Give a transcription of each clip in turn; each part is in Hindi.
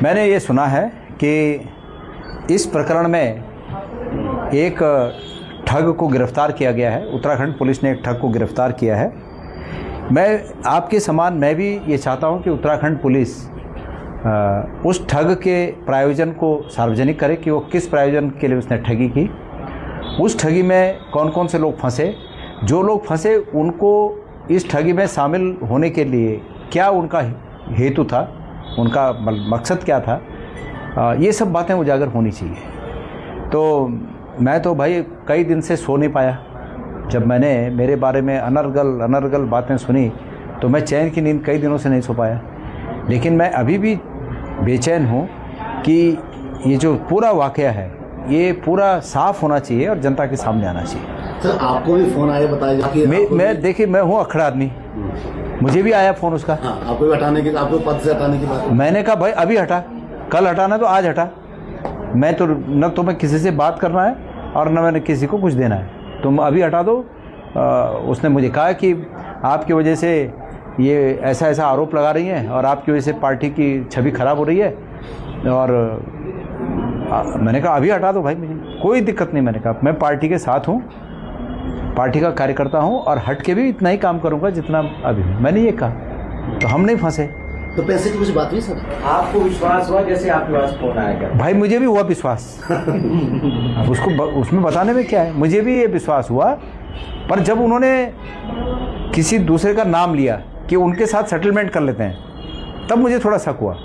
मैंने ये सुना है कि इस प्रकरण में एक ठग को गिरफ्तार किया गया है। उत्तराखंड पुलिस ने एक ठग को गिरफ्तार किया है। मैं आपके समान मैं भी ये चाहता हूँ कि उत्तराखंड पुलिस उस ठग के प्रायोजन को सार्वजनिक करे कि वो किस प्रायोजन के लिए उसने ठगी की, उस ठगी में कौन कौन से लोग फंसे, जो लोग फंसे उनको इस ठगी में शामिल होने के लिए क्या उनका हेतु था, उनका मकसद क्या था, ये सब बातें उजागर होनी चाहिए। तो मैं तो भाई कई दिन से सो नहीं पाया। जब मैंने मेरे बारे में अनर्गल बातें सुनी तो मैं चैन की नींद कई दिनों से नहीं सो पाया। लेकिन मैं अभी भी बेचैन हूँ कि ये जो पूरा वाक़या है ये पूरा साफ़ होना चाहिए और जनता के सामने आना चाहिए। सर आपको भी फ़ोन आया बताइए। मैं देखिए, मैं हूँ अखड़ा आदमी, मुझे भी आया फ़ोन उसका। हाँ, आपको भी हटाने की, आपको पद से हटाने की बात। मैंने कहा भाई अभी हटा, कल हटाना तो आज हटा। मैं तो न तो मैं किसी से बात करना है और न मैंने किसी को कुछ देना है, तुम अभी हटा दो। उसने मुझे कहा कि आपकी वजह से ये ऐसा ऐसा आरोप लगा रही हैं और आपकी वजह से पार्टी की छवि खराब हो रही है। और मैंने कहा अभी हटा दो भाई, मुझे कोई दिक्कत नहीं। मैंने कहा मैं पार्टी के साथ हूँ, पार्टी का कार्यकर्ता हूँ और हट के भी इतना ही काम करूँगा जितना अभी हूँ। मैंने ये कहा, तो हम नहीं फंसे। तो पैसे की कुछ बात हुई सर? आपको विश्वास हुआ जैसे आपके पास फोन आएगा? भाई मुझे भी हुआ विश्वास। अब उसमें बताने में क्या है, मुझे भी ये विश्वास हुआ। पर जब उन्होंने किसी दूसरे का नाम लिया कि उनके साथ सेटलमेंट कर लेते हैं, तब मुझे थोड़ा शक हुआ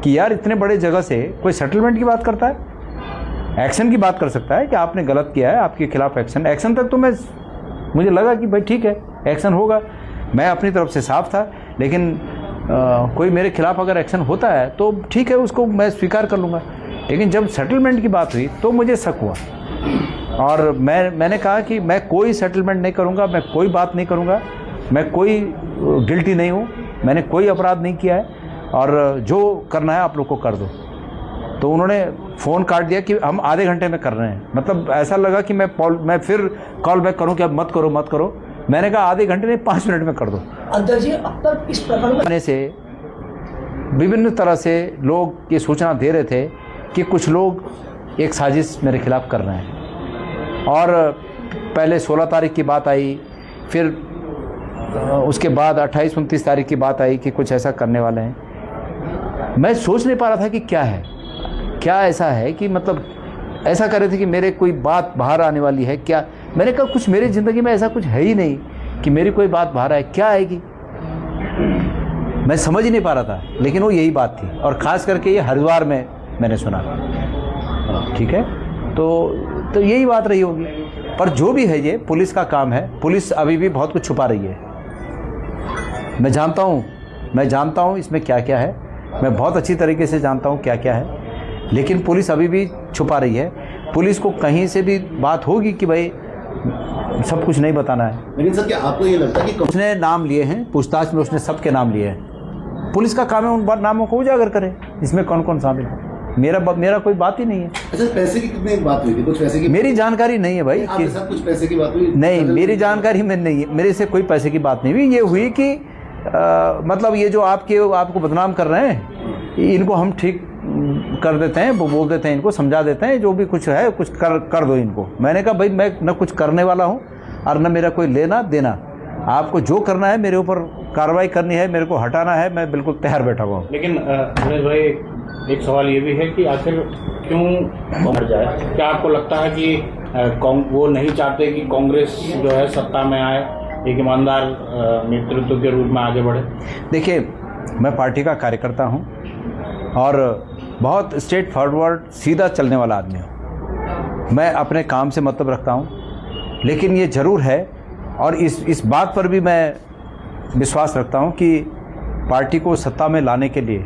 कि यार इतने बड़े जगह से कोई सेटलमेंट की बात करता है, एक्शन की बात कर सकता है कि आपने गलत किया है, आपके खिलाफ एक्शन तक तो मुझे लगा कि भाई ठीक है एक्शन होगा। मैं अपनी तरफ से साफ था, लेकिन कोई मेरे खिलाफ अगर एक्शन होता है तो ठीक है, उसको मैं स्वीकार कर लूँगा। लेकिन जब सेटलमेंट की बात हुई तो मुझे शक हुआ और मैंने कहा कि मैं कोई सेटलमेंट नहीं करूँगा, मैं कोई बात नहीं करूँगा, मैं कोई गिल्टी नहीं हूँ, मैंने कोई अपराध नहीं किया है और जो करना है आप लोग को कर दो। तो उन्होंने फ़ोन काट दिया कि हम आधे घंटे में कर रहे हैं। मतलब ऐसा लगा कि मैं फिर कॉल बैक करूं कि अब मत करो। मैंने कहा आधे घंटे नहीं, 5 मिनट में कर दो। अध्यक्ष जी, अब तक इस प्रकरण में से विभिन्न तरह से लोग ये सूचना दे रहे थे कि कुछ लोग एक साजिश मेरे खिलाफ कर रहे हैं। और पहले 16 तारीख की बात आई, फिर उसके बाद 28-29 तारीख की बात आई कि कुछ ऐसा करने वाले हैं। मैं सोच नहीं पा रहा था कि क्या ऐसा है कि मतलब ऐसा कर रहे थे कि मेरे कोई बात बाहर आने वाली है क्या। मैंने कहा कुछ मेरी ज़िंदगी में ऐसा कुछ है ही नहीं कि मेरी कोई बात बाहर आए, क्या आएगी, मैं समझ ही नहीं पा रहा था। लेकिन वो यही बात थी और ख़ास करके ये हरिद्वार में मैंने सुना। ठीक है, तो यही बात रही होगी। पर जो भी है ये पुलिस का काम है, पुलिस अभी भी बहुत कुछ छुपा रही है। मैं जानता हूँ इसमें क्या क्या है, मैं बहुत अच्छी तरीके से जानता हूँ क्या क्या है, लेकिन पुलिस अभी भी छुपा रही है। पुलिस को कहीं से भी बात होगी कि भाई सब कुछ नहीं बताना है। लेकिन सर क्या आपको ये लगता है कि उसने नाम लिए हैं, पूछताछ में उसने सबके नाम लिए हैं। पुलिस का काम है उन नामों को उजागर करे, इसमें कौन कौन शामिल है। मेरा कोई बात ही नहीं है। अच्छा, पैसे की कितनी बात हुई थी? कुछ पैसे की मेरी जानकारी नहीं है भाई। आपके साथ कुछ पैसे की बात हुई? नहीं, मेरी जानकारी में नहीं है, मेरे से कोई पैसे की बात नहीं हुई। ये हुई कि मतलब ये जो आपको बदनाम कर रहे हैं, इनको हम ठीक कर देते हैं, वो बोल देते हैं, इनको समझा देते हैं, जो भी कुछ है कुछ कर दो इनको। मैंने कहा भाई मैं न कुछ करने वाला हूँ और न मेरा कोई लेना देना। आपको जो करना है, मेरे ऊपर कार्रवाई करनी है, मेरे को हटाना है, मैं बिल्कुल तैयार बैठा हुआ हूँ। लेकिन दिनेश भाई, एक सवाल ये भी है कि आखिर क्यों मर जाए? क्या आपको लगता है कि वो नहीं चाहते कि कांग्रेस जो है सत्ता में आए, एक ईमानदार नेतृत्व के रूप में आगे बढ़े? देखिए, मैं पार्टी का कार्यकर्ता हूँ और बहुत स्ट्रेट फॉरवर्ड सीधा चलने वाला आदमी हूँ। मैं अपने काम से मतलब रखता हूँ, लेकिन ये ज़रूर है और इस बात पर भी मैं विश्वास रखता हूँ कि पार्टी को सत्ता में लाने के लिए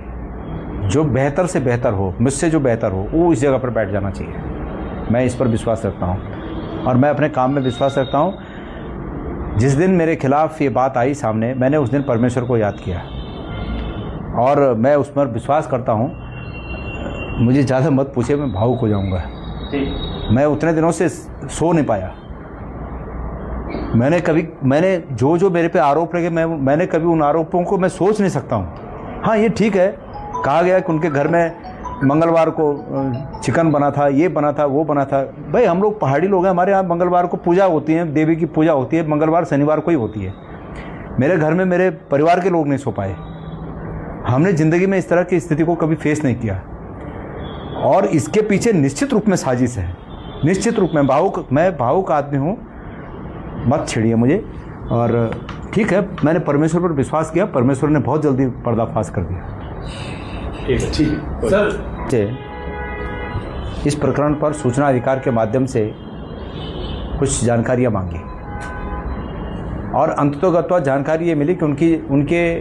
जो बेहतर से बेहतर हो, मुझसे जो बेहतर हो, वो इस जगह पर बैठ जाना चाहिए। मैं इस पर विश्वास रखता हूँ और मैं अपने काम में विश्वास रखता हूँ। जिस दिन मेरे खिलाफ ये बात आई सामने, मैंने उस दिन परमेश्वर को याद किया और मैं उस पर विश्वास करता हूँ। मुझे ज़्यादा मत पूछे, मैं भावुक हो जाऊँगा। मैं उतने दिनों से सो नहीं पाया। मैंने जो मेरे पे आरोप लगे, मैंने कभी उन आरोपों को मैं सोच नहीं सकता हूँ। हाँ, ये ठीक है कहा गया कि उनके घर में मंगलवार को चिकन बना था, ये बना था, वो बना था। भाई हम लोग पहाड़ी लोग हैं, हमारे यहाँ मंगलवार को पूजा होती है, देवी की पूजा होती है, मंगलवार शनिवार को ही होती है। मेरे घर में मेरे परिवार के लोग नहीं सो पाए। हमने ज़िंदगी में इस तरह की स्थिति को कभी फेस नहीं किया और इसके पीछे निश्चित रूप में साजिश है, निश्चित रूप में। मैं भावुक आदमी हूँ, मत छेड़िए मुझे। और ठीक है, मैंने परमेश्वर पर विश्वास किया, परमेश्वर ने बहुत जल्दी पर्दाफाश कर दिया। ठीक है, ठीक है सर। इस प्रकरण पर सूचना अधिकार के माध्यम से कुछ जानकारियाँ मांगी और अंततोगत्वा जानकारी ये मिली कि उनके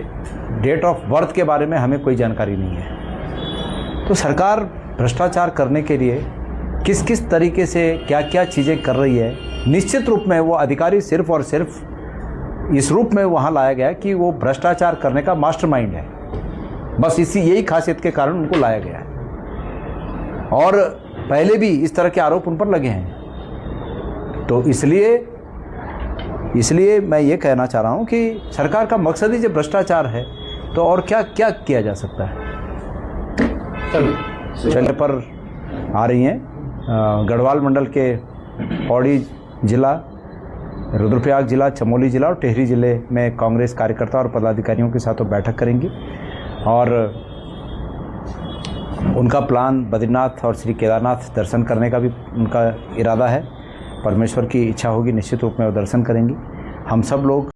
डेट ऑफ बर्थ के बारे में हमें कोई जानकारी नहीं है। तो सरकार भ्रष्टाचार करने के लिए किस किस तरीके से क्या क्या चीज़ें कर रही है, निश्चित रूप में वो अधिकारी सिर्फ और सिर्फ इस रूप में वहाँ लाया गया कि वो भ्रष्टाचार करने का मास्टरमाइंड है। बस यही खासियत के कारण उनको लाया गया है और पहले भी इस तरह के आरोप उन पर लगे हैं। तो इसलिए मैं ये कहना चाह रहा हूँ कि सरकार का मकसद ही जब भ्रष्टाचार है तो और क्या क्या किया जा सकता है। चलने पर आ रही हैं गढ़वाल मंडल के पौड़ी जिला, रुद्रप्रयाग जिला, चमोली जिला और टिहरी जिले में कांग्रेस कार्यकर्ता और पदाधिकारियों के साथ वो बैठक करेंगी और उनका प्लान बद्रीनाथ और श्री केदारनाथ दर्शन करने का भी उनका इरादा है। परमेश्वर की इच्छा होगी, निश्चित रूप में वो दर्शन करेंगी। हम सब लोग